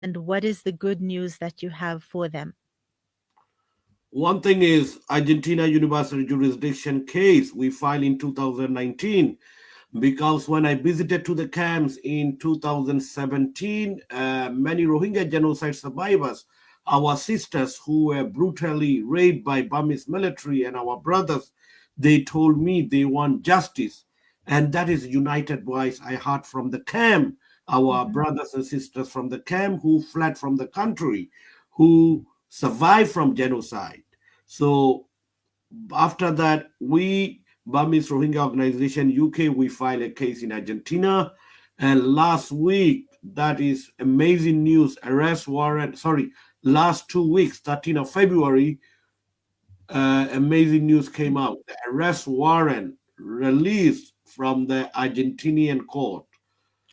And what is the good news that you have for them? One thing is Argentina universal jurisdiction case we filed in 2019, because when I visited to the camps in 2017, many Rohingya genocide survivors, our sisters who were brutally raped by Burmese military and our brothers, they told me they want justice. And that is united voice I heard from the camp, our Hmm. brothers and sisters from the camp who fled from the country, who survived from genocide. So after that, we, Burmese Rohingya Organization UK, we filed a case in Argentina. And last week, that is amazing news, arrest warrant, sorry, last 2 weeks, 13th of February, amazing news came out. The arrest warrant released from the Argentinian court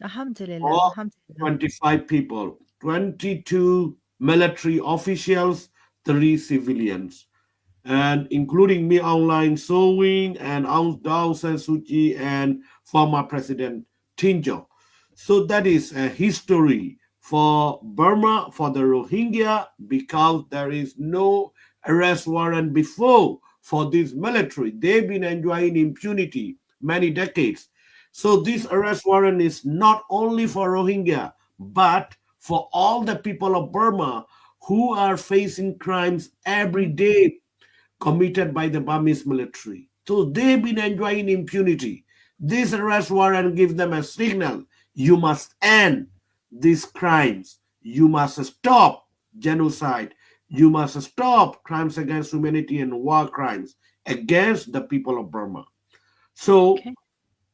Alhamdulillah, for alhamdulillah. 25 people, 22 military officials, 3 civilians, and including me online sewing and Aung San Suu Kyi and former President Tinjo. So that is a history for Burma, for the Rohingya, because there is no arrest warrant before for this military. They've been enjoying impunity many decades. So this arrest warrant is not only for Rohingya, but for all the people of Burma who are facing crimes every Mhm. day committed by the Burmese military. So they've been enjoying impunity. This arrest warrant gives them a signal: you must end these crimes. You must stop genocide. You must stop crimes against humanity and war crimes against the people of Burma. So Okay.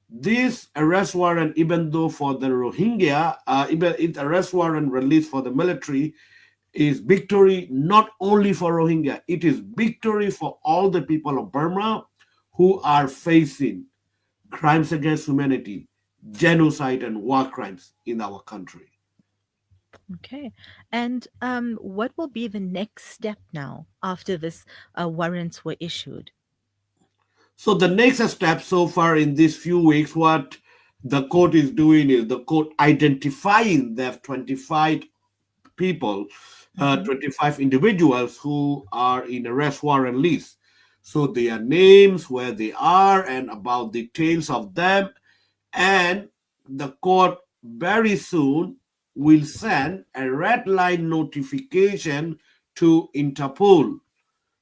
this arrest warrant, even though for the Rohingya, even it arrest warrant released for the military, is victory not only for Rohingya, it is victory for all the people of Burma who are facing crimes against humanity, genocide, and war crimes in our country. Okay. And what will be the next step now after this warrants were issued? So the next step so far in these few weeks, what the court is doing is the court identifying the 25 people, Hmm. 25 individuals who are in arrest warrant list. So their names, where they are, and about details of them. And the court very soon will send a red line notification to Interpol.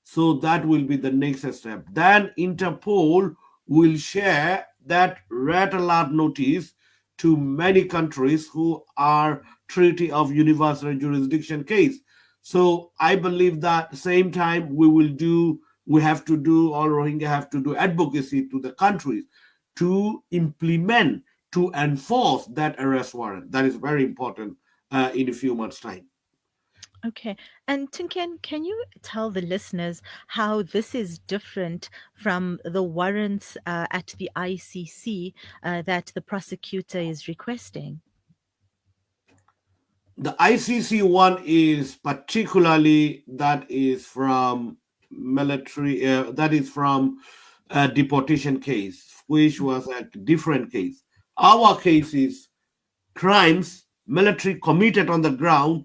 So that will be the next step. Then Interpol will share that red alert notice to many countries who are Treaty of Universal Jurisdiction case. So I believe that same time we have to do, all Rohingya have to do advocacy to the countries to implement, to enforce that arrest warrant. That is very important in a few months' time. Okay. And Tinken, can you tell the listeners how this is different from the warrants at the ICC that the prosecutor is requesting? The ICC one is particularly that is from military, that is from a deportation case, which was a different case. Our case is crimes military committed on the ground,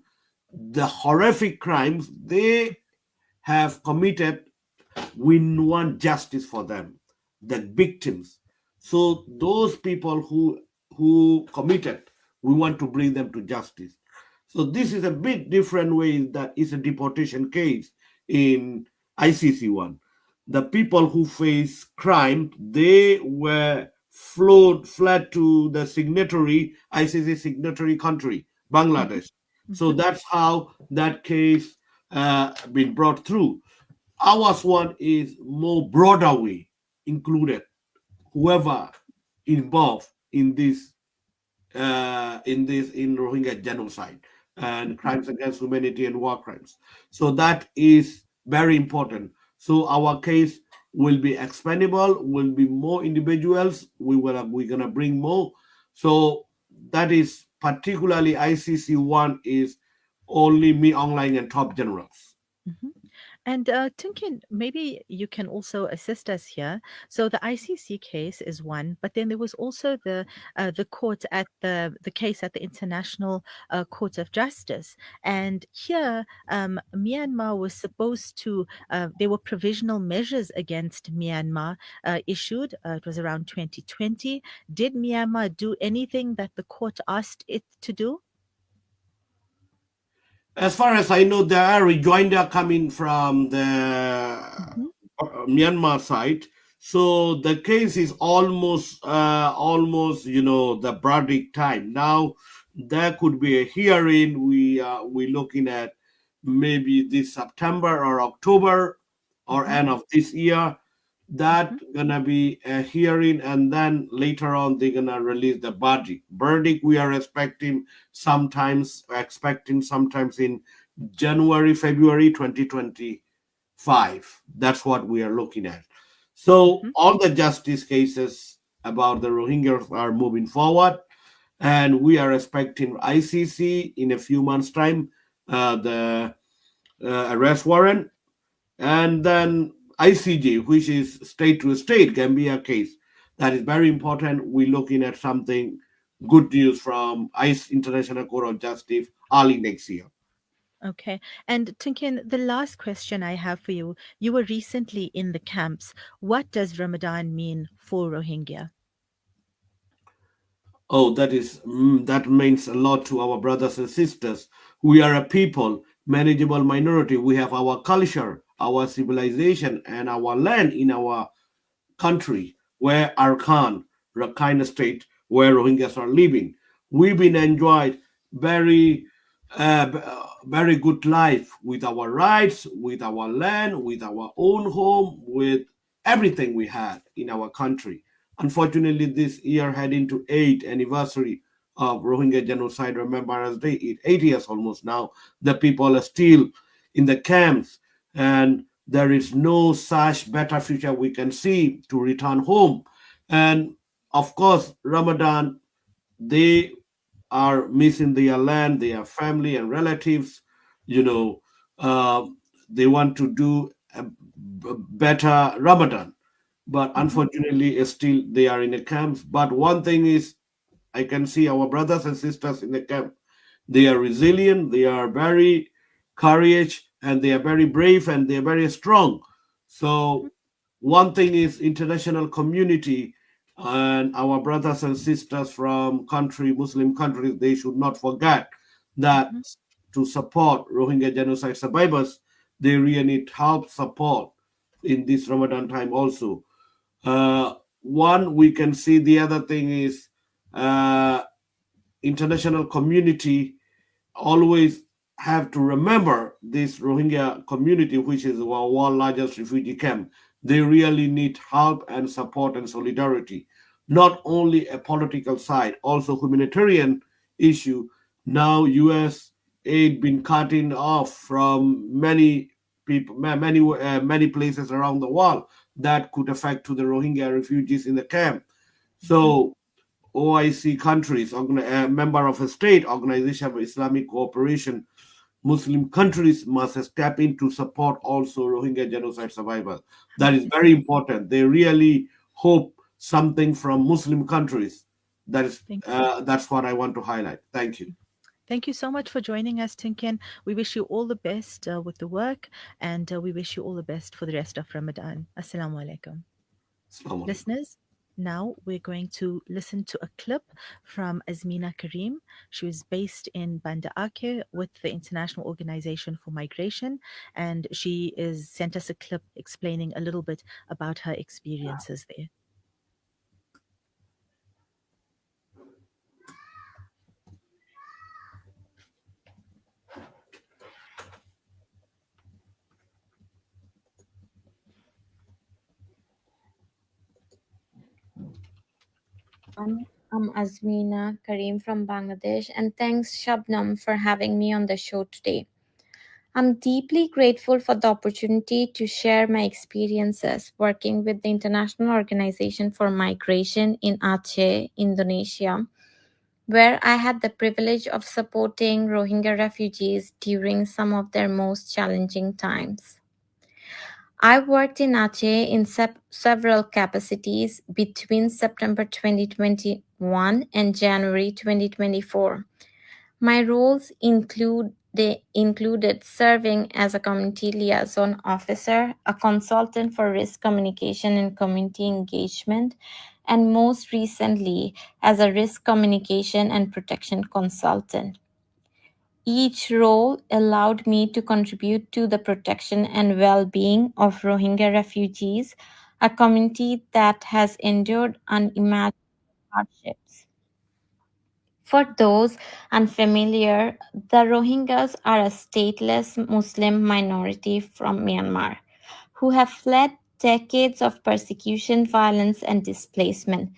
the horrific crimes they have committed. We want justice for them, the victims. So those people who committed, we want to bring them to justice. So this is a bit different way that is a deportation case in ICC one. The people who face crime, they were fled to the signatory ICC signatory country, Hmm. Bangladesh. So Hmm. that's how that case been brought through. Ours one is more broader way, included whoever involved in Rohingya genocide and Hmm. crimes against humanity and war crimes. So that is very important. So our case will be expandable, will be more individuals. We're gonna bring more. So that is particularly ICC one is only me online and top generals. Hmm. And Tunkin, maybe you can also assist us here. So the ICC case is one, but then there was also the court at the case at the International Court of Justice, and here Myanmar was supposed to. There were provisional measures against Myanmar issued. It was around 2020. Did Myanmar do anything that the court asked it to do? As far as I know, there are rejoinder coming from the Hmm. Myanmar side. So the case is almost the verdict time. Now there could be a hearing. We looking at maybe this September or October or Hmm. end of this year. That Hmm. gonna be a hearing, and then later on they're gonna release the verdict. Verdict we are expecting sometimes in January, February 2025. That's what we are looking at. So Hmm. all the justice cases about the Rohingyas are moving forward, and we are expecting ICC in a few months' time, the arrest warrant, and then ICJ, which is state to state Gambia case. That is very important. We're looking at something good news from ICE International Court of Justice early next year. Okay. And Tunkin, the last question I have for you. You were recently in the camps. What does Ramadan mean for Rohingya? Oh, that means a lot to our brothers and sisters. We are a people, manageable minority. We have our culture, our civilization, and our land in our country, where Arkan, Rakhine State, where Rohingyas are living. We've been enjoyed very, very good life with our rights, with our land, with our own home, with everything we had in our country. Unfortunately, this year heading to 8th anniversary of Rohingya Genocide Remembrance Day, 8 years almost now, the people are still in the camps, and there is no such better future we can see to return home. And of course, Ramadan, they are missing their land, their family and relatives. You know, uh, they want to do a better Ramadan, but Hmm. unfortunately, still they are in the camps. But one thing is, I can see our brothers and sisters in the camp. They are resilient, they are very courage, and they are very brave, and they are very strong. Hmm. So one thing is international community and our brothers and sisters from Muslim countries, they should not forget that Hmm. to support Rohingya genocide survivors, they really need help, support in this Ramadan time also. One we can see, the other thing is uh, international community always have to remember this Rohingya community, which is our world largest refugee camp. They really need help and support and solidarity. Not only a political side, also humanitarian issue. Now, U.S. aid been cutting off from many people, many places around the world that could affect to the Rohingya refugees in the camp. Hmm. So OIC countries, a member of a state organization of Islamic cooperation, Muslim countries must step in to support also Rohingya genocide survivors. That is very 100%. important. They really hope something from Muslim countries. Thank you. That's what I want to highlight. Thank you. Thank you so much for joining us, Tinkin. We wish you all the best with the work, and we wish you all the best for the rest of Ramadan. Assalamu alaikum. Assalamu alaikum. Listeners, now we're going to listen to a clip from Azmina Karim. She was based in Banda Aceh with the International Organization for Migration, and she is sent us a clip explaining a little bit about her experiences there. Everyone. I'm Azmeena Kareem from Bangladesh, and thanks Shabnam for having me on the show today. I'm deeply grateful for the opportunity to share my experiences working with the International Organization for Migration in Aceh, Indonesia, where I had the privilege of supporting Rohingya refugees during some of their most challenging times. I worked in Aceh in several capacities between September 2021 and January 2024. My roles included serving as a community liaison officer, a consultant for risk communication and community engagement, and most recently as a risk communication and protection consultant. Each role allowed me to contribute to the protection and well being of Rohingya refugees, a community that has endured unimaginable hardships. For those unfamiliar, the Rohingyas are a stateless Muslim minority from Myanmar who have fled decades of persecution, violence, and displacement.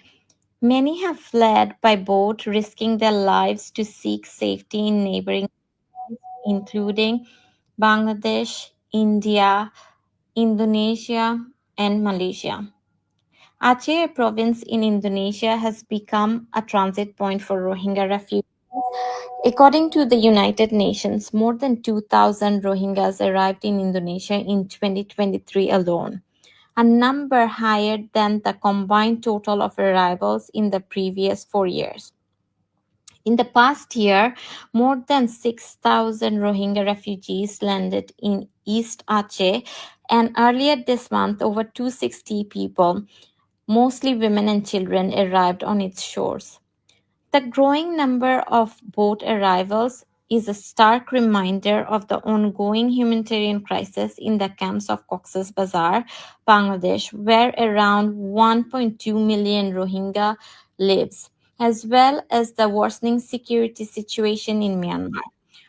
Many have fled by boat, risking their lives to seek safety in neighboring countries, including Bangladesh, India, Indonesia, and Malaysia. Aceh province in Indonesia has become a transit point for Rohingya refugees. According to the United Nations, more than 2,000 Rohingyas arrived in Indonesia in 2023 alone, a number higher than the combined total of arrivals in the previous 4 years. In the past year, more than 6,000 Rohingya refugees landed in East Aceh, and earlier this month, over 260 people, mostly women and children, arrived on its shores. The growing number of boat arrivals is a stark reminder of the ongoing humanitarian crisis in the camps of Cox's Bazar, Bangladesh, where around 1.2 million Rohingya lives, as well as the worsening security situation in Myanmar.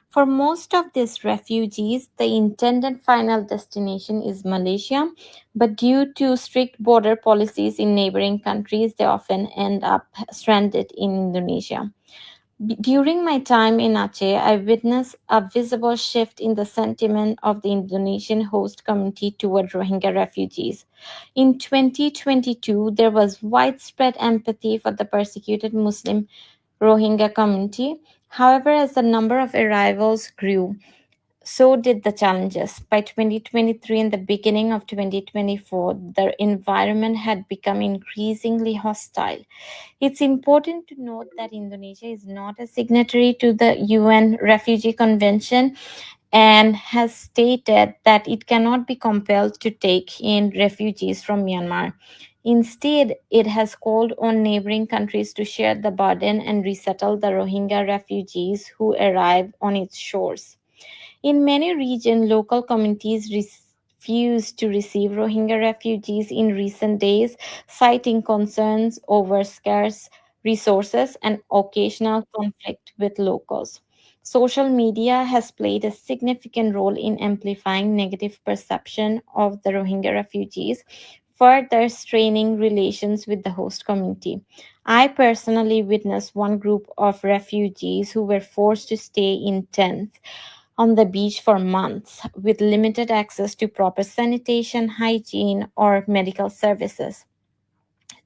For most of these refugees, the intended final destination is Malaysia, but due to strict border policies in neighboring countries, they often end up stranded in Indonesia. During my time in Aceh, I witnessed a visible shift in the sentiment of the Indonesian host community toward Rohingya refugees. In 2022, there was widespread empathy for the persecuted Muslim Rohingya community. However, as the number of arrivals grew, so did the challenges. By 2023 and the beginning of 2024, the environment had become increasingly hostile. It's important to note that Indonesia is not a signatory to the UN Refugee Convention and has stated that it cannot be compelled to take in refugees from Myanmar. Instead, it has called on neighboring countries to share the burden and resettle the Rohingya refugees who arrive on its shores. In many regions, local communities refused to receive Rohingya refugees in recent days, citing concerns over scarce resources and occasional conflict with locals. Social media has played a significant role in amplifying negative perception of the Rohingya refugees, further straining relations with the host community. I personally witnessed one group of refugees who were forced to stay in tents on the beach for months with limited access to proper sanitation, hygiene, or medical services.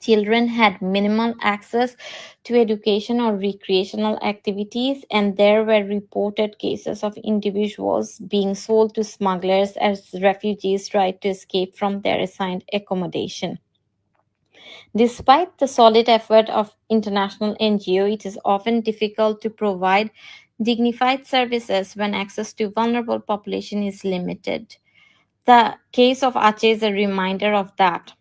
Children had minimal access to education or recreational activities, and there were reported cases of individuals being sold to smugglers as refugees tried to escape from their assigned accommodation. Despite the solid effort of international NGO, it is often difficult to provide dignified services when access to vulnerable population is limited. The case of Aceh is a reminder of that.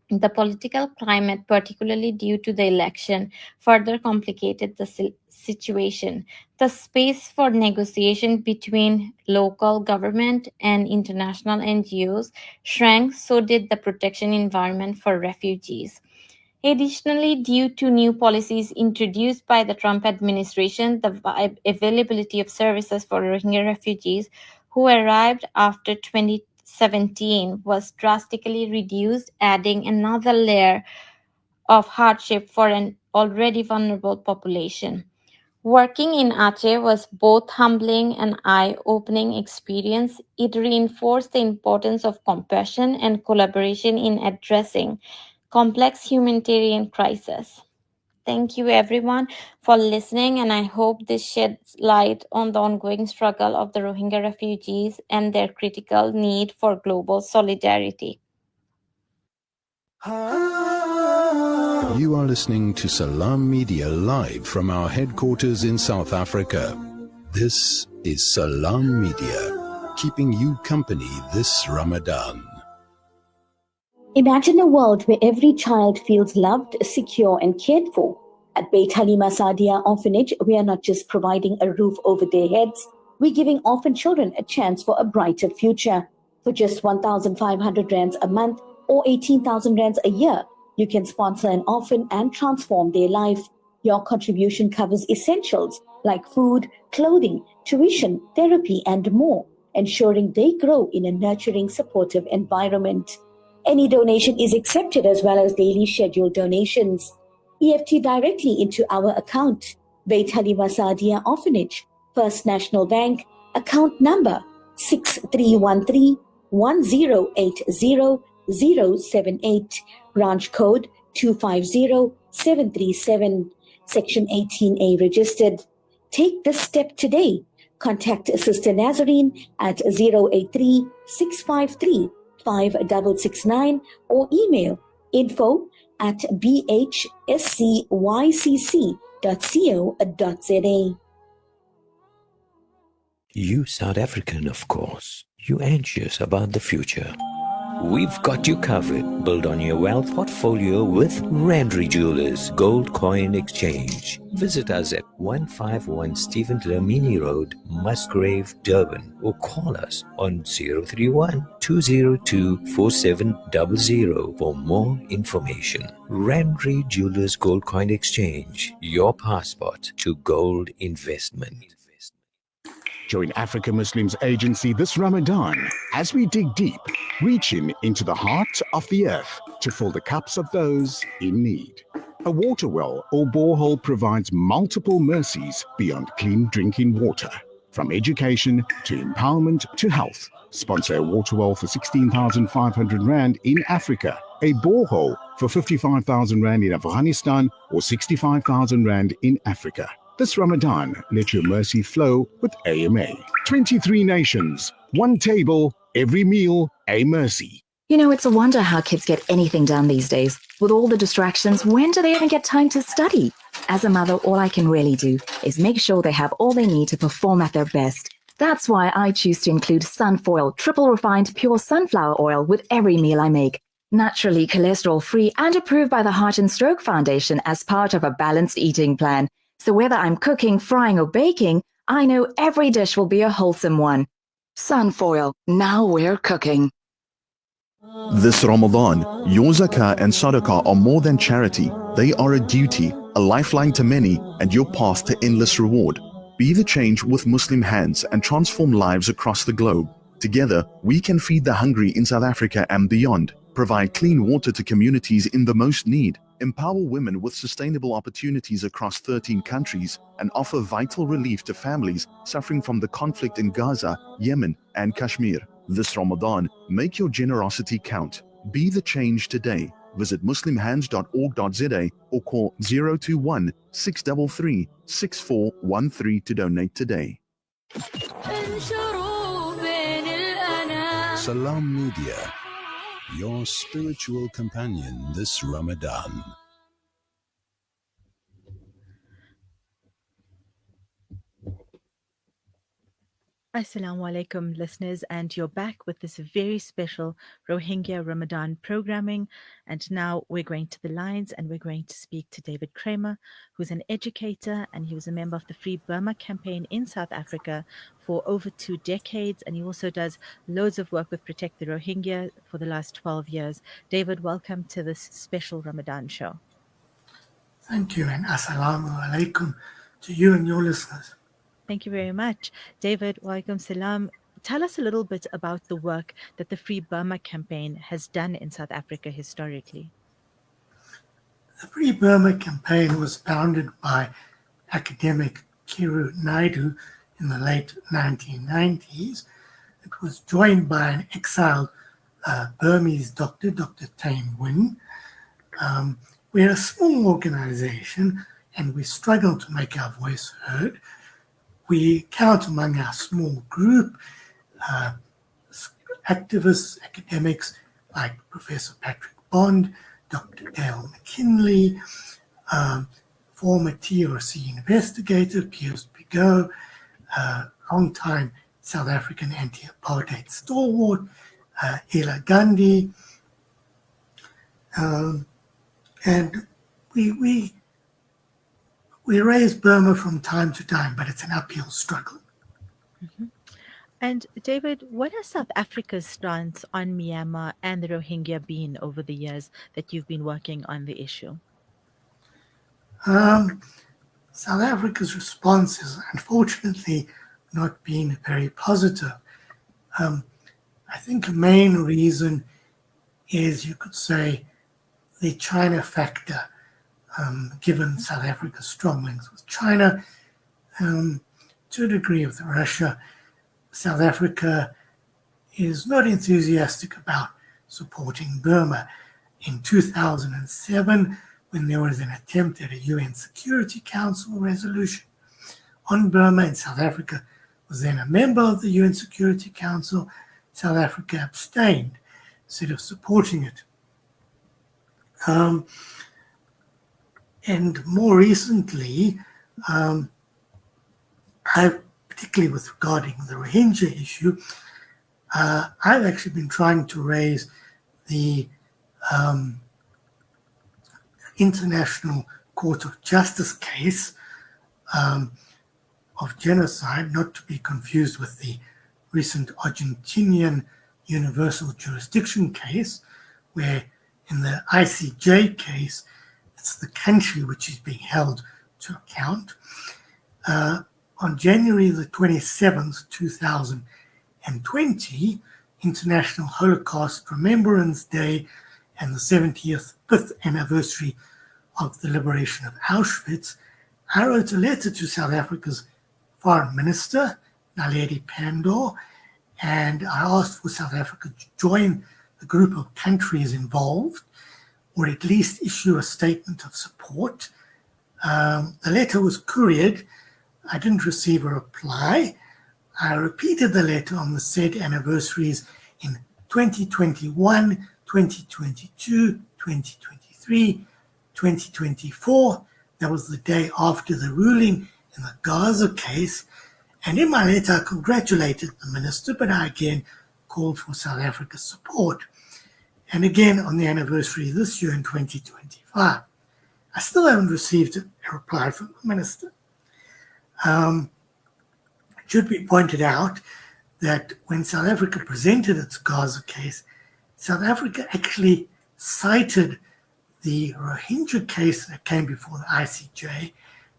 The political climate, particularly due to the election, further complicated the situation. The space for negotiation between local government and international NGOs shrank, so did the protection environment for refugees. Additionally, due to new policies introduced by the Trump administration, the availability of services for Rohingya refugees who arrived after 2017 was drastically reduced, adding another layer of hardship for an already vulnerable population. Working in Aceh was both humbling and eye-opening experience. It reinforced the importance of compassion and collaboration in addressing complex humanitarian crises. Thank you, everyone, for listening, and I hope this sheds light on the ongoing struggle of the Rohingya refugees and their critical need for global solidarity. You are listening to Salam Media live from our headquarters in South Africa. This is Salam Media, keeping you company this Ramadan. Imagine a world where every child feels loved, secure, and cared for. At Beit Halima Saadia Orphanage, we are not just providing a roof over their heads, we're giving orphan children a chance for a brighter future. For just 1,500 rands a month or 18,000 rands a year, you can sponsor an orphan and transform their life. Your contribution covers essentials like food, clothing, tuition, therapy, and more, ensuring they grow in a nurturing, supportive environment. Any donation is accepted as well as daily scheduled donations. EFT directly into our account. Beit Halima Saadia Orphanage, First National Bank, account number 6313-1080-078, branch code 250737, section 18A registered. Take this step today. Contact Sister Nazarene at 083 653 5669 or email info@bhscycc.co.za. You South African, of course. You anxious about the future. We've got you covered. Build on your wealth portfolio with Randry Jewelers Gold Coin Exchange. Visit us at 151 Stephen Dlamini Road, Musgrave, Durban, or call us on 031 202 4700 for more information. Randry Jewelers Gold Coin Exchange, your passport to gold investment. Join Africa Muslims Agency this Ramadan as we dig deep, reaching into the heart of the earth to fill the cups of those in need. A water well or borehole provides multiple mercies beyond clean drinking water. From education to empowerment to health. Sponsor a water well for 16,500 Rand in Africa, a borehole for 55,000 Rand in Afghanistan, or 65,000 Rand in Africa. This Ramadan, let your mercy flow with AMA. 23 nations, one table, every meal, a mercy. You know, it's a wonder how kids get anything done these days. With all the distractions, when do they even get time to study? As a mother, all I can really do is make sure they have all they need to perform at their best. That's why I choose to include Sunfoil triple refined pure sunflower oil with every meal I make. Naturally cholesterol-free and approved by the Heart and Stroke Foundation as part of a balanced eating plan. So whether I'm cooking, frying, or baking, I know every dish will be a wholesome one. Sunfoil, now we're cooking. This Ramadan, your zakah and sadaqah are more than charity. They are a duty, a lifeline to many, and your path to endless reward. Be the change with Muslim hands and transform lives across the globe. Together, we can feed the hungry in South Africa and beyond, provide clean water to communities in the most need, empower women with sustainable opportunities across 13 countries, and offer vital relief to families suffering from the conflict in Gaza, Yemen, and Kashmir. This Ramadan, make your generosity count. Be the change today. Visit muslimhands.org.za or call 021 633 6413 to donate today. Salam Media, your spiritual companion this Ramadan. Assalamu alaikum, listeners, and you're back with this very special Rohingya Ramadan programming. And now we're going to the lines and we're going to speak to David Kramer, who's an educator and he was a member of the Free Burma campaign in South Africa for over 2 decades. And he also does loads of work with Protect the Rohingya for the last 12 years. David, welcome to this special Ramadan show. Thank you, and assalamu alaikum to you and your listeners. Thank you very much. David, walaikum salam. Tell us a little bit about the work that the Free Burma campaign has done in South Africa historically. The Free Burma campaign was founded by academic Kiru Naidu in the late 1990s. It was joined by an exiled Burmese doctor, Dr. Tame Win. we're a small organization and we struggle to make our voice heard. We count among our small group activists, academics like Professor Patrick Bond, Dr. Dale McKinley, former TRC investigator Piers Pigot, long-time South African anti-apartheid stalwart Ella Gandhi, and we raise Burma from time to time, but it's an uphill struggle. Mhm. And David, what has South Africa's stance on Myanmar and the Rohingya been over the years that you've been working on the issue? South Africa's response has unfortunately not been very positive. I think a main reason is, you could say, the China factor, given South Africa's strong links with China, to a degree with Russia. South Africa is not enthusiastic about supporting Burma. In 2007, when there was an attempt at a UN Security Council resolution on Burma, and South Africa was then a member of the UN Security Council, South Africa abstained instead of supporting it. And more recently, particularly with regarding the Rohingya issue, I've actually been trying to raise the International Court of Justice case of genocide, not to be confused with the recent Argentinian universal jurisdiction case, where in the ICJ case, it's the country which is being held to account. On January the 27th, 2020, International Holocaust Remembrance Day and the 75th anniversary of the liberation of Auschwitz, I wrote a letter to South Africa's Foreign Minister, Naledi Pandor, and I asked for South Africa to join the group of countries involved, or at least issue a statement of support. The letter was couriered. I didn't receive a reply. I repeated the letter on the said anniversaries in 2021, 2022, 2023, 2024. That was the day after the ruling in the Gaza case. And in my letter, I congratulated the minister, but I again called for South Africa's support. And again, on the anniversary this year in 2025, I still haven't received a reply from the minister. It should be pointed out that when South Africa presented its Gaza case, South Africa actually cited the Rohingya case that came before the ICJ,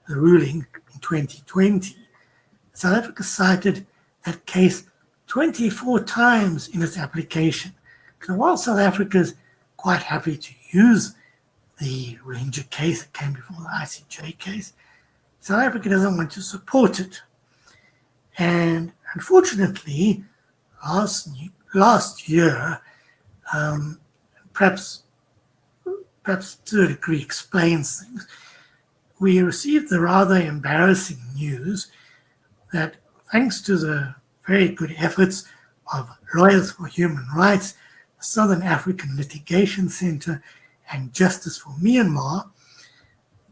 the ruling in 2020. South Africa cited that case 24 times in its application. So while South Africa is quite happy to use the Rohingya case that came before the ICJ case, South Africa doesn't want to support it. And unfortunately, last year, perhaps to a degree explains things, we received the rather embarrassing news that thanks to the very good efforts of Lawyers for Human Rights, the Southern African Litigation Center, and Justice for Myanmar,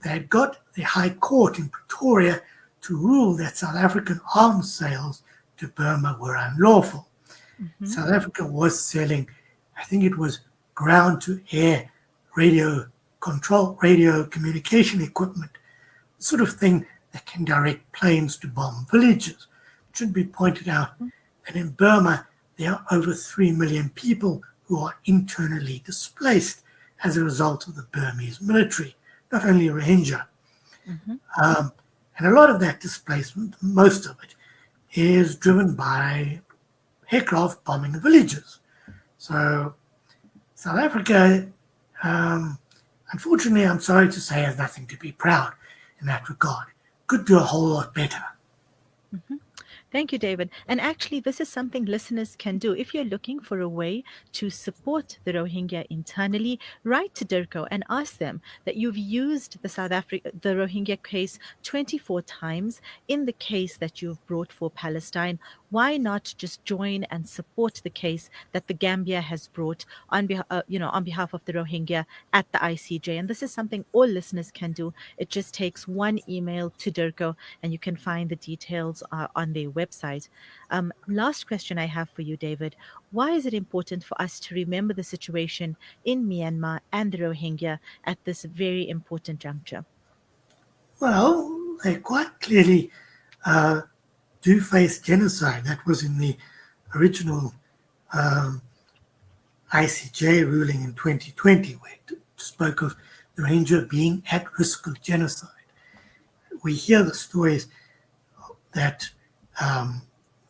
they had got the High Court in Pretoria to rule that South African arms sales to Burma were unlawful. Mm-hmm. South Africa was selling, I think it was ground-to-air radio communication equipment, the sort of thing that can direct planes to bomb villages. It should be pointed out that in Burma, there are over 3 million people who are internally displaced as a result of the Burmese military, not only Rohingya. Mm-hmm. And a lot of that displacement, most of it, is driven by aircraft bombing villages. So South Africa, unfortunately, I'm sorry to say, has nothing to be proud in that regard. Could do a whole lot better. Mm-hmm. Thank you, David. And actually, this is something listeners can do. If you're looking for a way to support the Rohingya internally, write to DIRCO and ask them that you've used the Rohingya case 24 times in the case that you've brought for Palestine. Why not just join and support the case that the Gambia has brought on behalf of the Rohingya at the ICJ? And this is something all listeners can do. It just takes one email to DIRCO, and you can find the details on their website. Last question I have for you, David. Why is it important for us to remember the situation in Myanmar and the Rohingya at this very important juncture? Well, they quite clearly do face genocide. That was in the original ICJ ruling in 2020, where it spoke of the Rohingya being at risk of genocide. We hear the stories that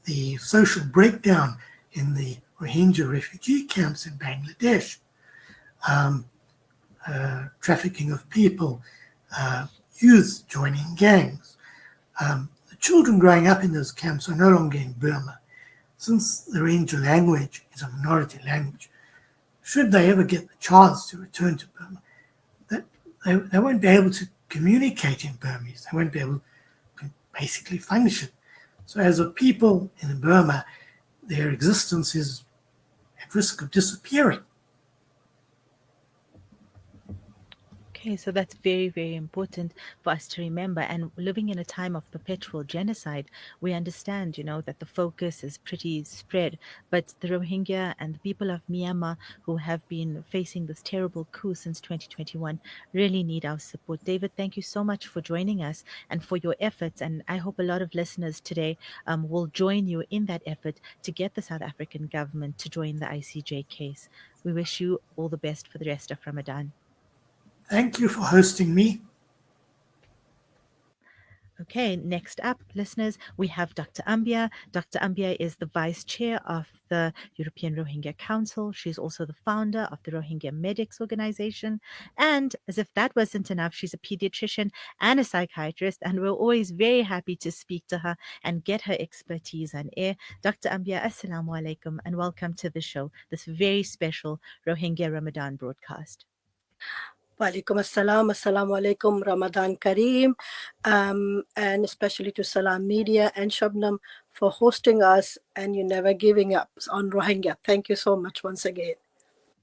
the social breakdown in the Rohingya refugee camps in Bangladesh, trafficking of people, youth joining gangs. The children growing up in those camps are no longer in Burma. Since the Rohingya language is a minority language, should they ever get the chance to return to Burma, they won't be able to communicate in Burmese. They won't be able to basically function. So as a people in Burma, their existence is at risk of disappearing. Okay, so that's very, very important for us to remember. And living in a time of perpetual genocide, we understand, that the focus is pretty spread. But the Rohingya and the people of Myanmar who have been facing this terrible coup since 2021 really need our support. David, thank you so much for joining us and for your efforts. And I hope a lot of listeners today will join you in that effort to get the South African government to join the ICJ case. We wish you all the best for the rest of Ramadan. Thank you for hosting me. Okay, next up, listeners, we have Dr. Ambia. Dr. Ambia is the vice chair of the European Rohingya Council. She's also the founder of the Rohingya Medics Organization. And as if that wasn't enough, she's a pediatrician and a psychiatrist. And we're always very happy to speak to her and get her expertise on air. Dr. Ambia, Assalamu alaikum, and welcome to the show, this very special Rohingya Ramadan broadcast. Walaikum assalam, assalamu alaikum, Ramadan Kareem, and especially to Salam Media and Shabnam for hosting us, and you never giving up on Rohingya. Thank you so much once again.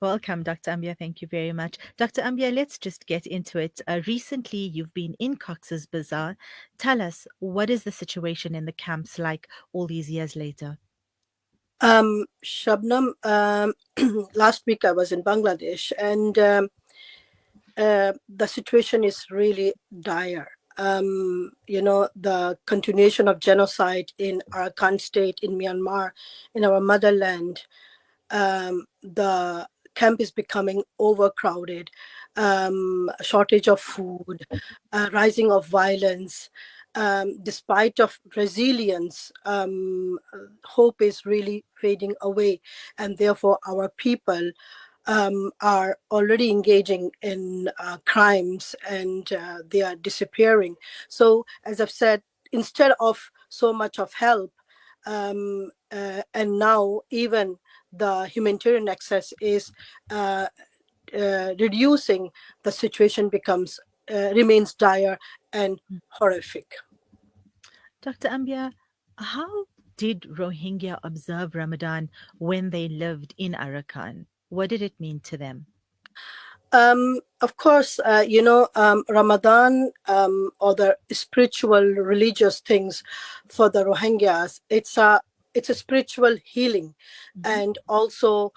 Welcome, Dr. Ambia. Thank you very much. Dr. Ambia, let's just get into it. Recently, you've been in Cox's Bazar. Tell us, what is the situation in the camps like all these years later? Shabnam, last week I was in Bangladesh, and the situation is really dire. The continuation of genocide in Arakan state, in Myanmar, in our motherland, the camp is becoming overcrowded, shortage of food, rising of violence. Despite of resilience, hope is really fading away, and therefore our people are already engaging in crimes, and they are disappearing. So, as I've said, instead of so much of help, and now even the humanitarian access is reducing, the situation remains dire and horrific. Dr. Ambia, how did Rohingya observe Ramadan when they lived in Arakan? What did it mean to them? Of course, Ramadan, or the spiritual, religious things for the Rohingyas, it's a spiritual healing, and also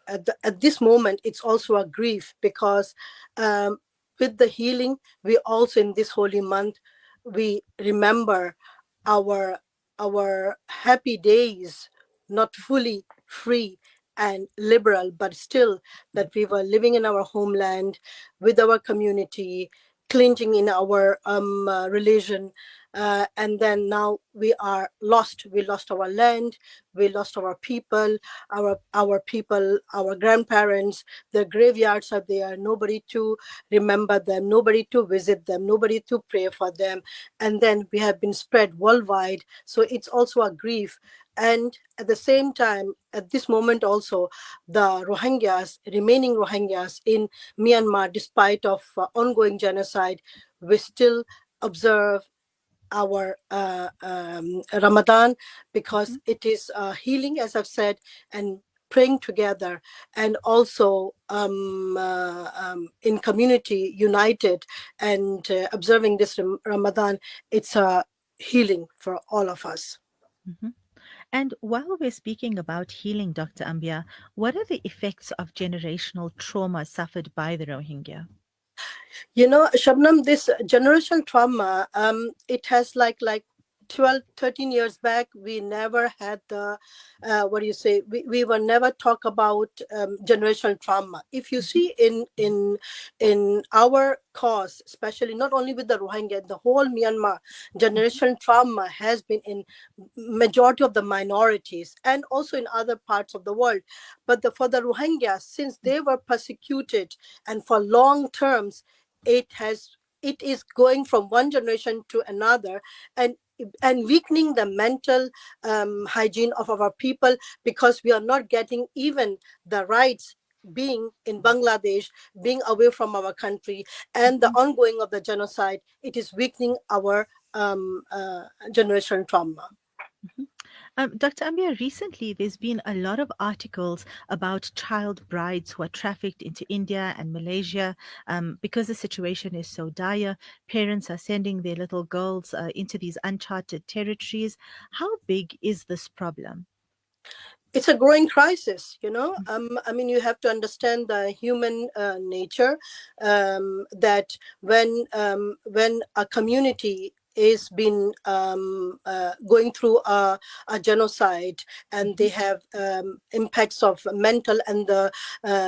at this moment, it's also a grief, because with the healing, we also in this holy month we remember our happy days, not fully free and liberal, but still that we were living in our homeland with our community, clinging in our religion, and then now we are lost. We lost our land, we lost our people, our grandparents. The graveyards are there, nobody to remember them, nobody to visit them, nobody to pray for them. And then we have been spread worldwide, so it's also a grief. And at the same time, at this moment also, the remaining Rohingyas in Myanmar, despite of ongoing genocide, we still observe our Ramadan, because it is healing, as I've said, and praying together, and also in community united, and observing this Ramadan. It's a healing for all of us. Mhm. And while we're speaking about healing, Dr. Ambia, what are the effects of generational trauma suffered by the Rohingya? You know, Shabnam, this generational trauma, it has like 12, 13 years back, we never had the, what do you say, we were never talk about generational trauma. If you see in our cause, especially not only with the Rohingya, the whole Myanmar, generational trauma has been in majority of the minorities and also in other parts of the world. But for the Rohingya, since they were persecuted and for long terms, it is going from one generation to another, and weakening the mental hygiene of our people, because we are not getting even the rights, being in Bangladesh, being away from our country, and the ongoing of the genocide. It is weakening our generational trauma. Mhm. Dr. Ambia, recently there's been a lot of articles about child brides who are trafficked into India and Malaysia because the situation is so dire. Parents are sending their little girls into these uncharted territories. How big is this problem? It's a growing crisis, you know. I mean, you have to understand the human nature, that when a community is been going through a genocide, and they have impacts of mental and the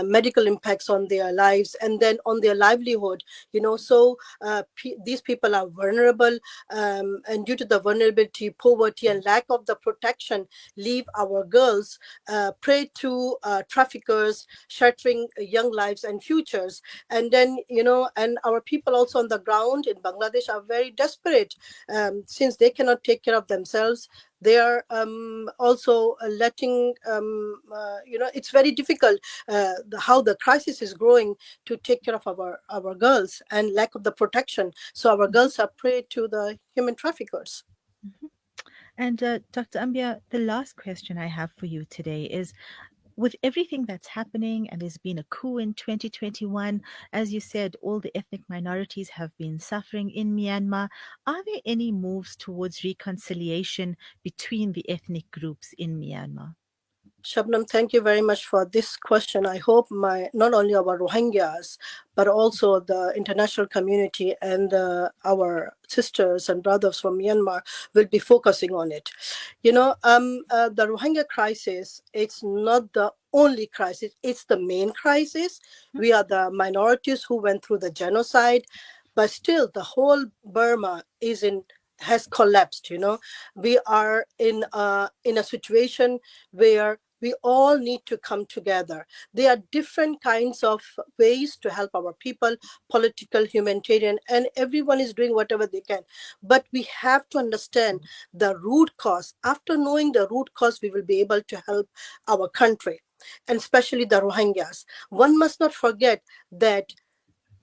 medical impacts on their lives, and then on their livelihood, you know. So these people are vulnerable, and due to the vulnerability, poverty, and lack of the protection, leave our girls prey to traffickers, shattering young lives and futures. And then, you know, and our people also on the ground in Bangladesh are very desperate, since they cannot take care of themselves. They are also letting, you know, it's very difficult how the crisis is growing to take care of our girls, and lack of the protection. So our girls are prey to the human traffickers. Mhm. And Dr. Ambia, the last question I have for you today is, with everything that's happening, and there's been a coup in 2021, as you said, all the ethnic minorities have been suffering in Myanmar. Are there any moves towards reconciliation between the ethnic groups in Myanmar? Shabnam, thank you very much for this question. I hope not only our Rohingyas, but also the international community and our sisters and brothers from Myanmar will be focusing on it. You know, the Rohingya crisis, it's not the only crisis, it's the main crisis. We are the minorities who went through the genocide, but still the whole Burma has collapsed. You know, we are in a situation where we all need to come together. There are different kinds of ways to help our people, political, humanitarian, and everyone is doing whatever they can. But we have to understand the root cause. After knowing the root cause, we will be able to help our country, and especially the Rohingyas. One must not forget that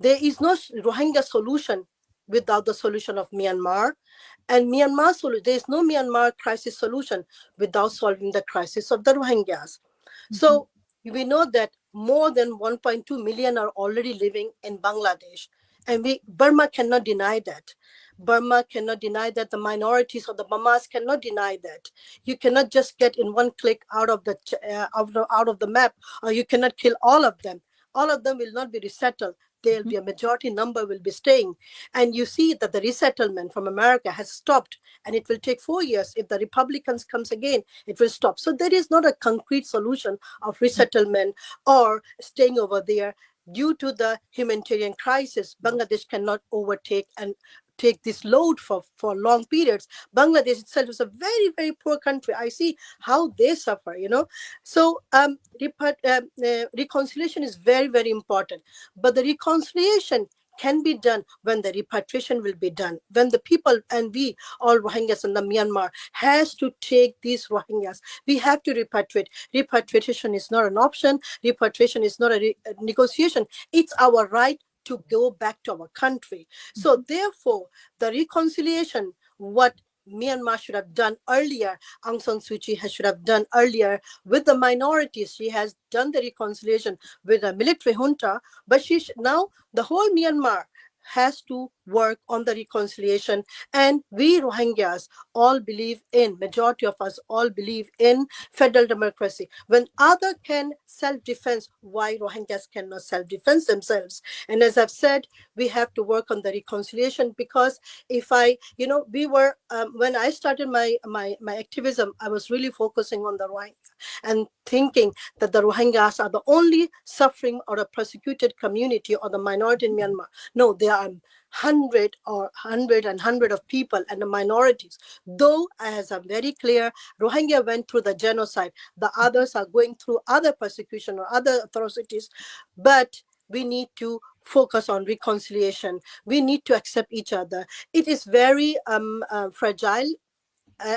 there is no Rohingya solution without the solution of Myanmar. And there is no Myanmar crisis solution without solving the crisis of the Rohingyas. Mhm. So we know that more than 1.2 million are already living in Bangladesh. And Burma cannot deny that. Burma cannot deny that. The minorities of the Burmas cannot deny that. You cannot just get in one click out of the map, or you cannot kill all of them. All of them will not be resettled. There will Mhm. be a majority number will be staying. And you see that the resettlement from America has stopped, and it will take 4 years. If the Republicans comes again, it will stop. So there is not a concrete solution of resettlement or staying over there. Due to the humanitarian crisis, Bangladesh cannot overtake and take this load for long periods. Bangladesh itself is a very, very poor country. I see how they suffer, So reconciliation is very, very important. But the reconciliation can be done when the repatriation will be done, when the people and we, all Rohingyas in the Myanmar, has to take these Rohingyas. We have to repatriate. Repatriation is not an option. Repatriation is not a negotiation. It's our right to go back to our country. So therefore, the reconciliation, what Myanmar should have done earlier, Aung San Suu Kyi should have done earlier with the minorities. She has done the reconciliation with a military junta, but now the whole Myanmar has to work on the reconciliation. And we Rohingyas all believe in, majority of us all believe in federal democracy. When other can self-defense, why Rohingyas cannot self-defense themselves? And as I've said, we have to work on the reconciliation, because if we were, when I started my activism, I was really focusing on the Rohingya and thinking that the Rohingyas are the only suffering or a persecuted community or the minority in Myanmar. No, there are hundred of people and the minorities. Though, as I'm very clear, Rohingya went through the genocide. The others are going through other persecution or other atrocities. But we need to focus on reconciliation. We need to accept each other. It is very fragile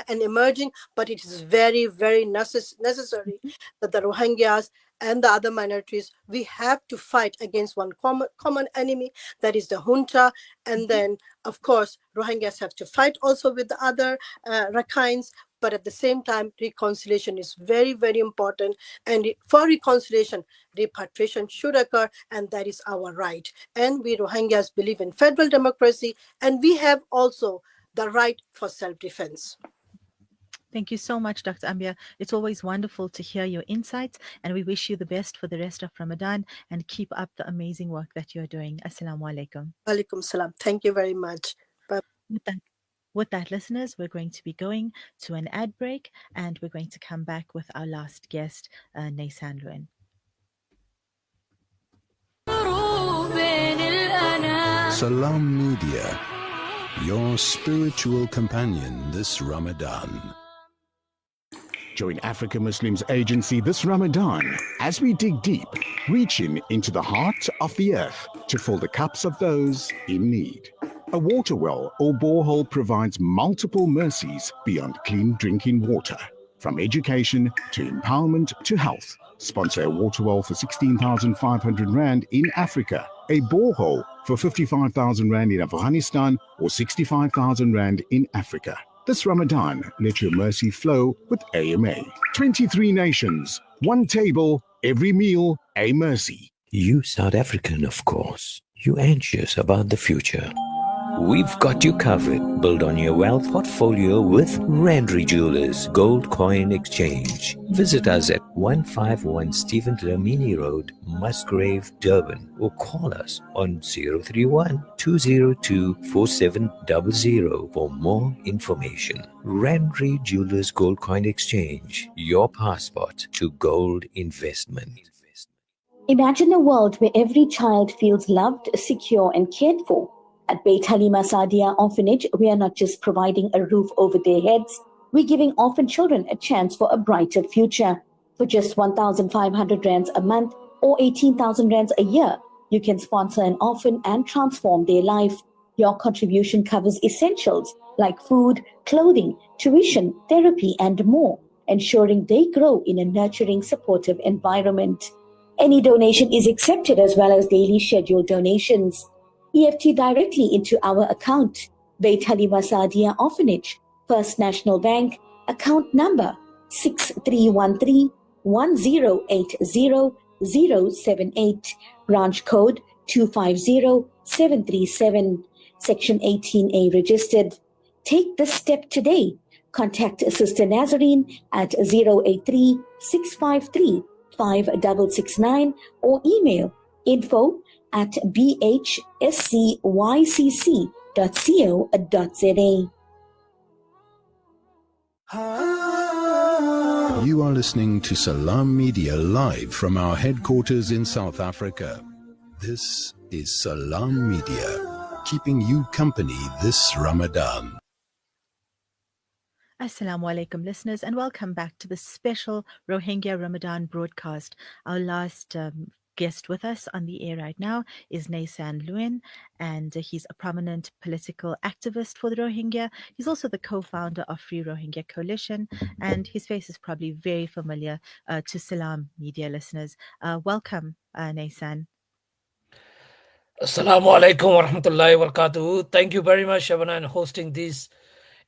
and emerging, but it is very, very necessary that the Rohingyas and the other minorities, we have to fight against one common enemy, that is the junta. And then, of course, Rohingyas have to fight also with the other Rakhines. But at the same time, reconciliation is very, very important. And for reconciliation, repatriation should occur, and that is our right. And we Rohingyas believe in federal democracy, and we have also the right for self-defense. Thank you so much, Dr. Ambia. It's always wonderful to hear your insights, and we wish you the best for the rest of Ramadan, and keep up the amazing work that you're doing. Assalamu alaikum. Alaikum salam. Thank you very much. Bye. With that, listeners, we're going to be going to an ad break, and we're going to come back with our last guest, Naysan Ruin. Salam Media, your spiritual companion this Ramadan. Join Africa Muslims Agency this Ramadan as we dig deep, reaching into the heart of the earth to fill the cups of those in need. A water well or borehole provides multiple mercies beyond clean drinking water. From education to empowerment to health. Sponsor a water well for 16,500 Rand in Africa, a borehole for 55,000 Rand in Afghanistan, or 65,000 Rand in Africa. This Ramadan, let your mercy flow with AMA. 23 nations, one table, every meal, a mercy. You South African, of course. You anxious about the future. We've got you covered. Build on your wealth portfolio with Rendry Jewelers Gold Coin Exchange. Visit us at 151 Stephen Dlamini Road, Musgrave, Durban, or call us on 031 202 4700 for more information. Rendry Jewelers Gold Coin Exchange, your passport to gold investment. Imagine a world where every child feels loved, secure, and cared for. At Beit Halima Saadia Orphanage, we are not just providing a roof over their heads, we're giving orphan children a chance for a brighter future. For just 1,500 rands a month or 18,000 rands a year, you can sponsor an orphan and transform their life. Your contribution covers essentials like food, clothing, tuition, therapy, and more, ensuring they grow in a nurturing, supportive environment. Any donation is accepted, as well as daily scheduled donations. EFT directly into our account. Beit Halima Saadia Orphanage, First National Bank, account number 6313-1080-078, branch code 250737, section 18A registered. Take this step today. Contact Sister Nazarene at 083-653-5669 or email info@bhscycc.co.za. You are listening to Salam Media live from our headquarters in South Africa. This is Salam Media, keeping you company this Ramadan. Assalamu alaikum, listeners, and welcome back to the special Rohingya Ramadan broadcast. Our last guest with us on the air right now is Naisan Lewin, and he's a prominent political activist for the Rohingya. He's also the co founder of Free Rohingya Coalition, and his face is probably very familiar to Salam media listeners. Welcome, Naisan. Assalamu alaikum wa rahmatullahi wa barakatuh. Thank you very much, Shabana, in hosting this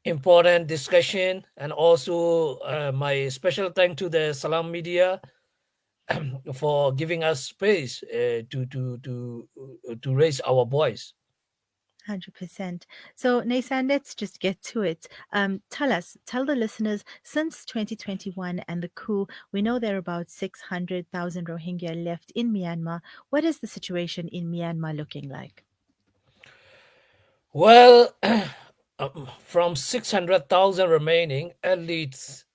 important discussion. And also, my special thank to the Salam Media for giving us space to raise our voice. 100%. So, Naisan, let's just get to it. Tell the listeners, since 2021 and the coup, we know there are about 600,000 Rohingya left in Myanmar. What is the situation in Myanmar looking like? Well, from 600,000 remaining, at least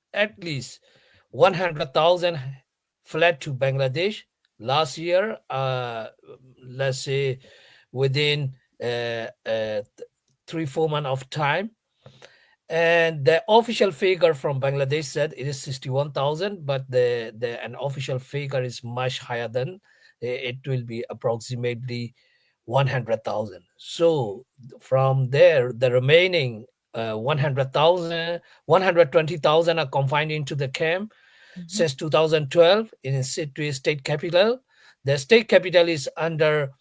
100,000 fled to Bangladesh last year. Let's say within 3-4 months of time. And the official figure from Bangladesh said it is 61,000, but the an official figure is much higher than it will be approximately 100,000. So from there, the remaining 100,000, 120,000 are confined into the camp since 2012 in Sittwe state capital. The state capital is under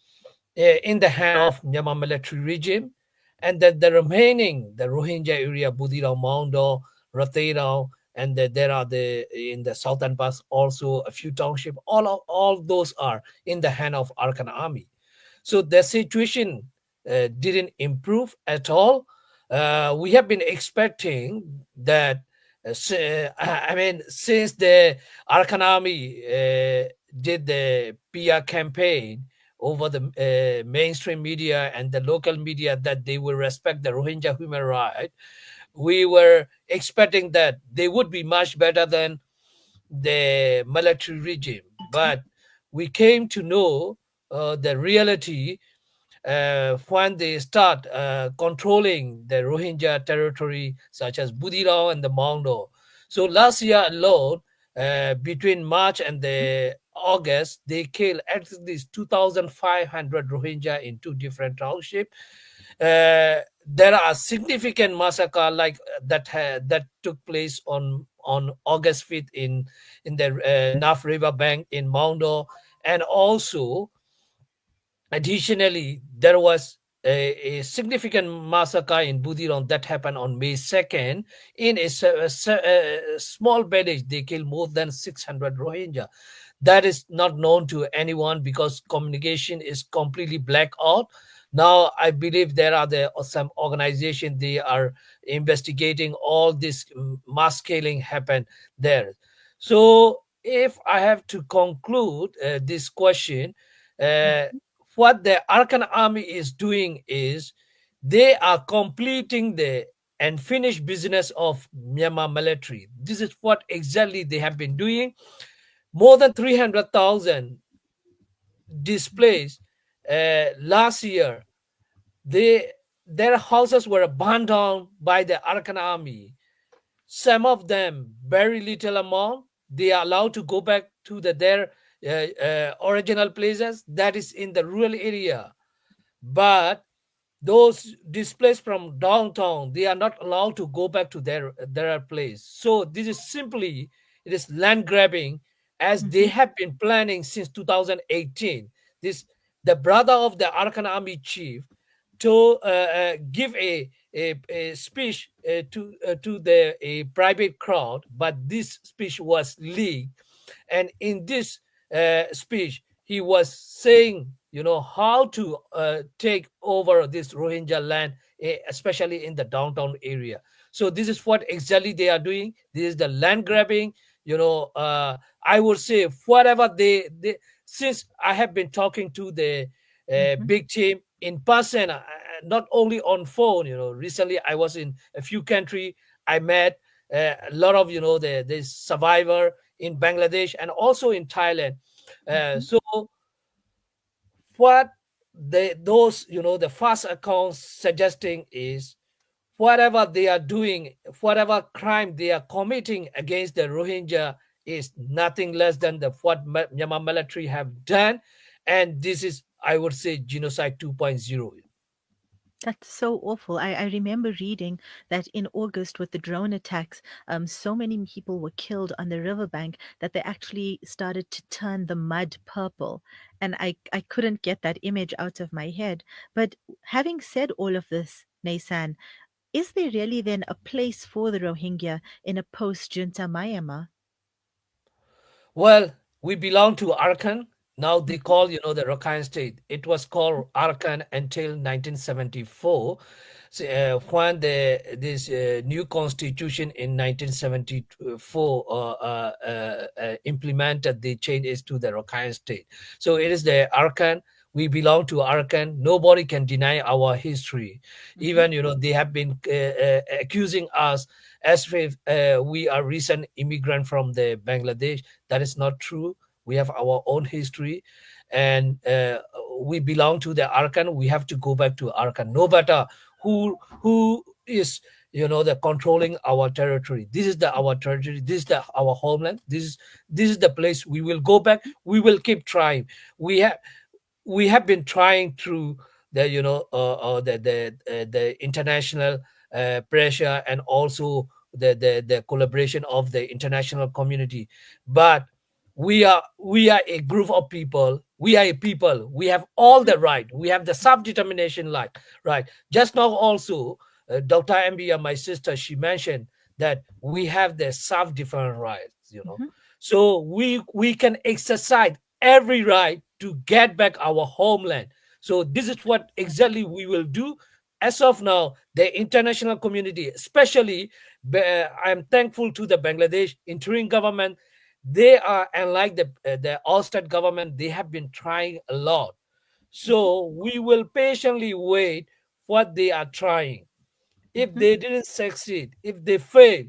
in the hand of Myanmar military regime, and that the remaining, the Rohingya area, Budirao, Maundo, Rateirao, and there are in the southern parts also a few townships. All those are in the hand of Arakan army. So the situation didn't improve at all. We have been expecting that. I mean, since the Arakan army did the PR campaign over the mainstream media and the local media that they will respect the Rohingya human right, we were expecting that they would be much better than the military regime. But we came to know the reality when they start controlling the Rohingya territory, such as Budirao and the Maundo. So last year alone, between March and the August, they killed at least 2,500 Rohingya in two different townships. There are significant massacre like that took place on August 5th in the Naf River bank in Maundo, and also additionally, there was a significant massacre in Budiron that happened on May 2nd in a small village. They killed more than 600 Rohingya. That is not known to anyone because communication is completely black out. Now, I believe there are some organization, they are investigating all this mass killing happened there. So, if I have to conclude this question, uh, what the Arkan army is doing is they are completing the unfinished business of Myanmar military. This is what exactly they have been doing. More than 300,000 displaced last year. Their houses were burned down by the Arkan army. Some of them, very little amount, they are allowed to go back to their original places, that is in the rural area. But those displaced from downtown, they are not allowed to go back to their place. So this is simply, it is land grabbing, as they have been planning since 2018. This the brother of the Arakan army chief to give a speech to the a private crowd, but this speech was leaked, and in this speech he was saying, how to take over this Rohingya land, especially in the downtown area. So this is what exactly they are doing. This is the land grabbing. I would say whatever they since I have been talking to the big team in person, not only on phone. Recently I was in a few country. I met a lot of the survivor in Bangladesh and also in Thailand. So what those, the first accounts suggesting is whatever they are doing, whatever crime they are committing against the Rohingya is nothing less than the what Myanmar military have done, and this is, I would say, genocide 2.0. That's so awful. I remember reading that in August with the drone attacks, so many people were killed on the riverbank that they actually started to turn the mud purple. And I couldn't get that image out of my head. But having said all of this, Naysan, is there really then a place for the Rohingya in a post junta Myanmar? Well, we belong to Arakan. Now they Mhm, call, the Rakhine State. It was called Arakan until 1974, so, when this new constitution in 1974 implemented the changes to the Rakhine State. So it is the Arakan. We belong to Arakan. Nobody can deny our history. mhm, Even, they have been accusing us as if we are recent immigrant from the Bangladesh. That is not true. We have our own history, and we belong to the Arakan. We have to go back to Arakan, no matter who is, the controlling our territory. This is the our territory. This is our homeland. This is the place we will go back. We will keep trying. We have we have been trying through the the international pressure, and also the collaboration of the international community. But we are a group of people. We are a people. We have all mhm, the right. We have the self-determination right. Just now also, Dr. Mbia, my sister, she mentioned that we have the self-defense rights. mhm, So we can exercise every right to get back our homeland. So this is what exactly we will do. As of now, the international community, especially, I'm thankful to the Bangladesh interim government. They are, unlike the All-State government, they have been trying a lot. mhm, So we will patiently wait what they are trying. If mhm, they didn't succeed, if they fail,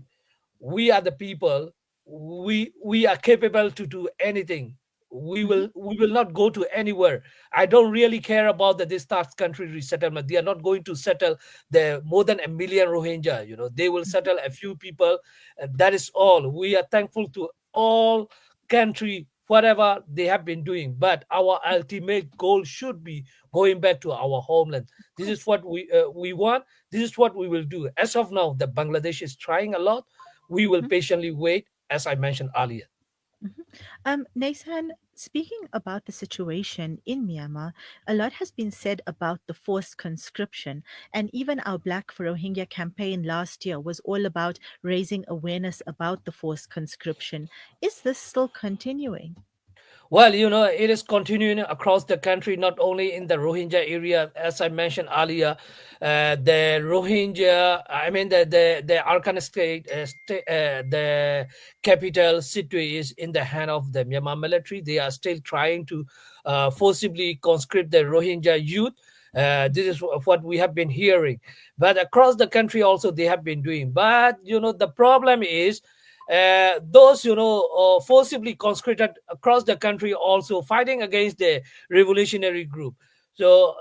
we are the people. We are capable to do anything. we mhm, will we will not go to anywhere. I don't really care about this third country resettlement. They are not going to settle the more than a million Rohingya. They will mhm, settle a few people, and that is all. We are thankful to all country whatever they have been doing, but our ultimate goal should be going back to our homeland. of This is course. what we want. This is what we will do. As of now, the Bangladesh is trying a lot. We will Mhm, patiently wait, as I mentioned earlier. mhm. Naysan, speaking about the situation in Myanmar, a lot has been said about the forced conscription, and even our Black for Rohingya campaign last year was all about raising awareness about the forced conscription. Is this still continuing? Well, it is continuing across the country, not only in the Rohingya area. As I mentioned earlier, the Rohingya, I mean, the Arkan state, the capital city is in the hand of the Myanmar military. They are still trying to forcibly conscript the Rohingya youth. This is what we have been hearing. But across the country also they have been doing. But, the problem is, those forcibly conscripted across the country also fighting against the revolutionary group. So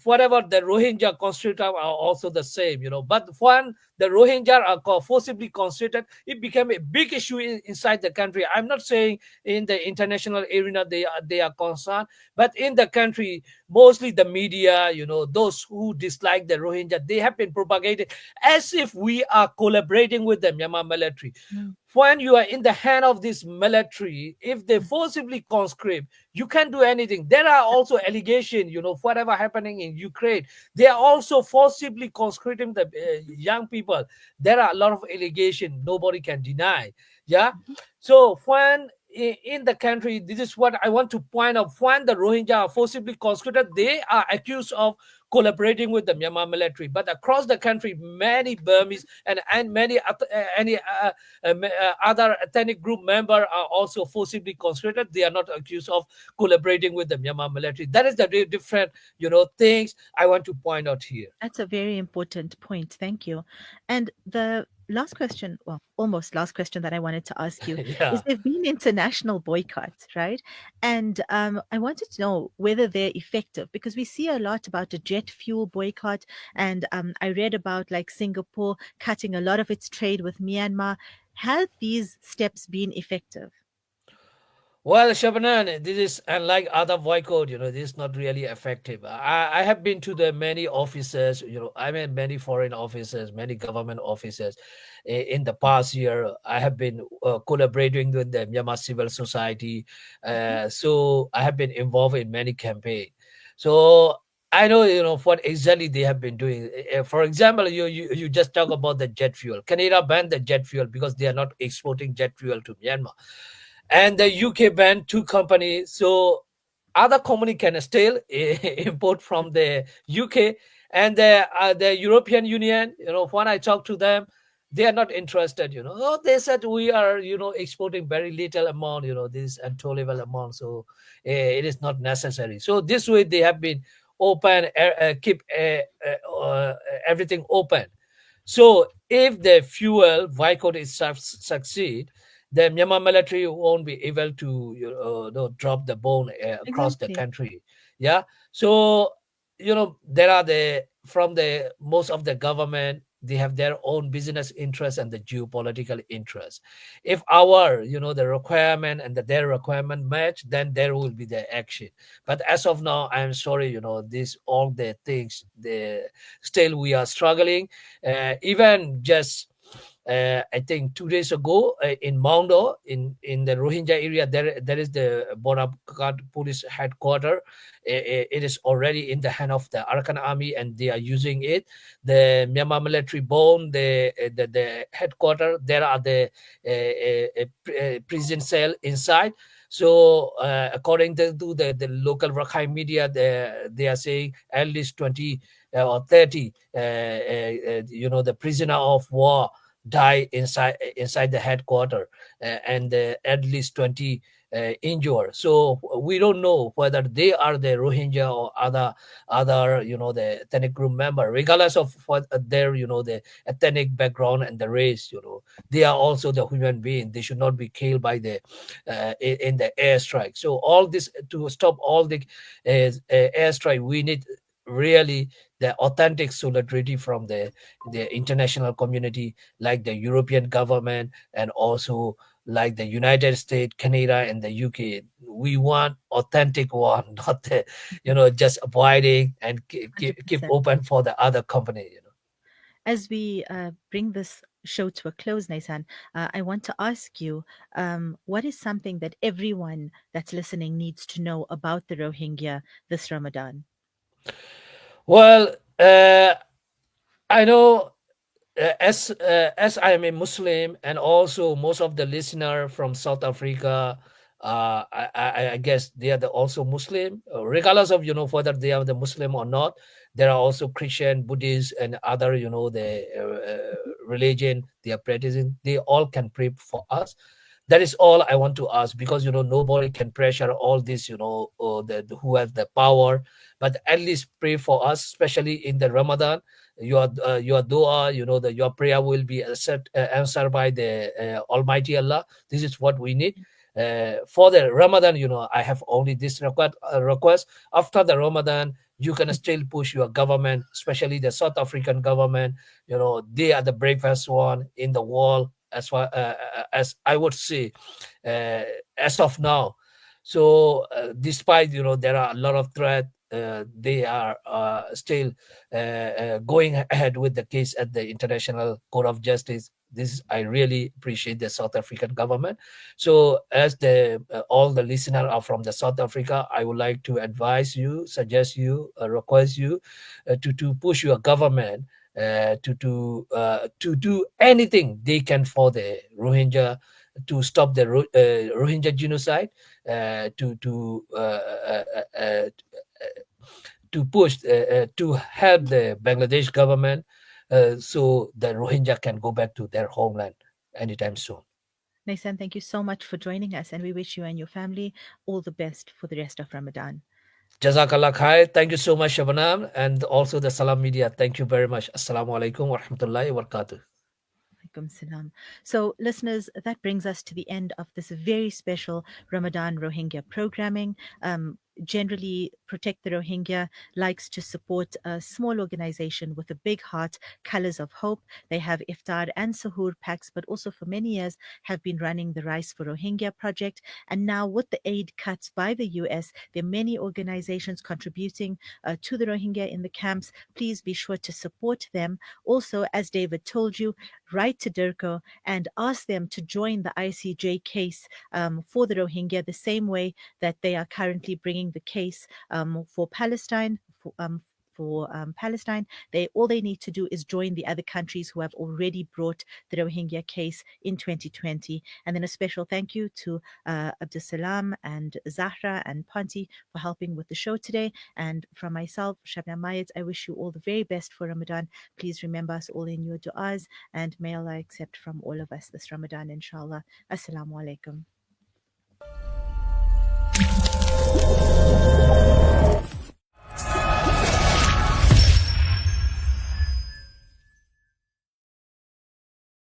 whatever the Rohingya conscripted are also the same. But when the Rohingya are forcibly conscripted, it became a big issue inside the country. I'm not saying in the international arena they are concerned, but in the country, mostly the media, those who dislike the Rohingya, they have been propagated as if we are collaborating with the Myanmar military. Mm, When you are in the hand of this military, if they forcibly conscript, you can't do anything. There are also allegations, whatever happening in Ukraine, they are also forcibly conscripting the young people. There are a lot of allegations nobody can deny. Yeah. mhm, So when in the country, this is what I want to point out. When the Rohingya are forcibly conscripted, they are accused of collaborating with the Myanmar military. But across the country, many Burmese and many other ethnic group member are also forcibly conscripted. They are not accused of collaborating with the Myanmar military. That is the different, things I want to point out here. That's a very important point. Thank you. And the last question, well, almost last question that I wanted to ask you is Yeah. there've been international boycotts, right? And I wanted to know whether they're effective because we see a lot about a jet fuel boycott. And I read about like Singapore cutting a lot of its trade with Myanmar. Have these steps been effective? Well, Shabanan, this is unlike other boycott, this is not really effective. I have been to the many offices, I mean, many foreign offices, many government offices. In the past year, I have been collaborating with the Myanmar civil society. So I have been involved in many campaigns. So I know, what exactly they have been doing. For example, you just talk about the jet fuel. Canada banned the jet fuel because they are not exporting jet fuel to Myanmar, and the UK banned two companies. So other company can still import from the UK, and the European Union. When I talk to them, they are not interested. Oh, they said we are exporting very little amount. This intolerable amount, so it is not necessary. So this way they have been open, keep everything open. So if the fuel boycott is succeed, the Myanmar military won't be able to drop the bomb across the Exactly. country. Yeah. So there are the from the most of the government, they have their own business interests and the geopolitical interests. If our the requirement and their requirement match, then there will be the action. But as of now, I'm sorry, this all the things, the still we are struggling. Even just I think 2 days ago in Maundo, in the Rohingya area, there is the Bonakat police headquarters. It is already in the hand of the Arakan army, and they are using it. The Myanmar military bone, the headquarters. There are the prison cell inside. So according to the local Rakhine media, they are saying at least 20 or 30 the prisoner of war die inside the headquarter, and at least 20 injured. So we don't know whether they are the Rohingya or other the ethnic group member, regardless of what their the ethnic background and the race. They are also the human being. They should not be killed by the in the airstrike. So all this, to stop all the airstrike, we need really the authentic solidarity from the international community, like the European government, and also like the United States, Canada, and the UK. We want authentic one, not the just avoiding and keep 100%. open for the other company. As we bring this show to a close, Naisan, I want to ask you what is something that everyone that's listening needs to know about the Rohingya this Ramadan? Well, I know, as I am a Muslim, and also most of the listener from South Africa, I guess they are also Muslim, regardless of whether they are the Muslim or not. There are also Christian, Buddhist, and other the religion they are practicing. They all can pray for us. That is all I want to ask, because nobody can pressure all this, who has the power. But at least pray for us, especially in the Ramadan. Your dua, your prayer will be answered by the Almighty Allah. This is what we need. For the Ramadan, I have only this request. After the Ramadan, you can still push your government, especially the South African government. They are the bravest one in the world, as far as I would say, uh, as of now. So despite there are a lot of threat, they are still going ahead with the case at the International Court of Justice. This I really appreciate the South African government. So as the all the listeners are from the South Africa, I would like to advise you, suggest you, request you to push your government to do anything they can for the Rohingya, to stop the Rohingya genocide, to push to help the Bangladesh government, so the Rohingya can go back to their homeland anytime soon. Naisan, thank you so much for joining us, and we wish you and your family all the best for the rest of Ramadan. Jazakallah khair. Thank you so much, Shabanam, and also the Salam Media. Thank you very much. Assalamu alaikum wa rahmatullahi wa barakatuh. Alaikum salam. So, listeners, that brings us to the end of this very special Ramadan Rohingya programming. Generally, Protect the Rohingya likes to support a small organization with a big heart, Colors of Hope. They have iftar and sahur packs, but also for many years have been running the Rice for Rohingya project. And now, with the aid cuts by the US, there are many organizations contributing to the Rohingya in the camps. Please be sure to support them. Also, as David told you, write to DIRCO and ask them to join the ICJ case for the Rohingya the same way that they are currently bringing the case for Palestine. For Palestine, all they need to do is join the other countries who have already brought the Rohingya case in 2020. And then a special thank you to Abdusalam and Zahra and Ponti for helping with the show today. And from myself, Shabnam Mayed, I wish you all the very best for Ramadan. Please remember us all in your du'as, and may Allah accept from all of us this Ramadan, inshallah. Assalamu alaikum.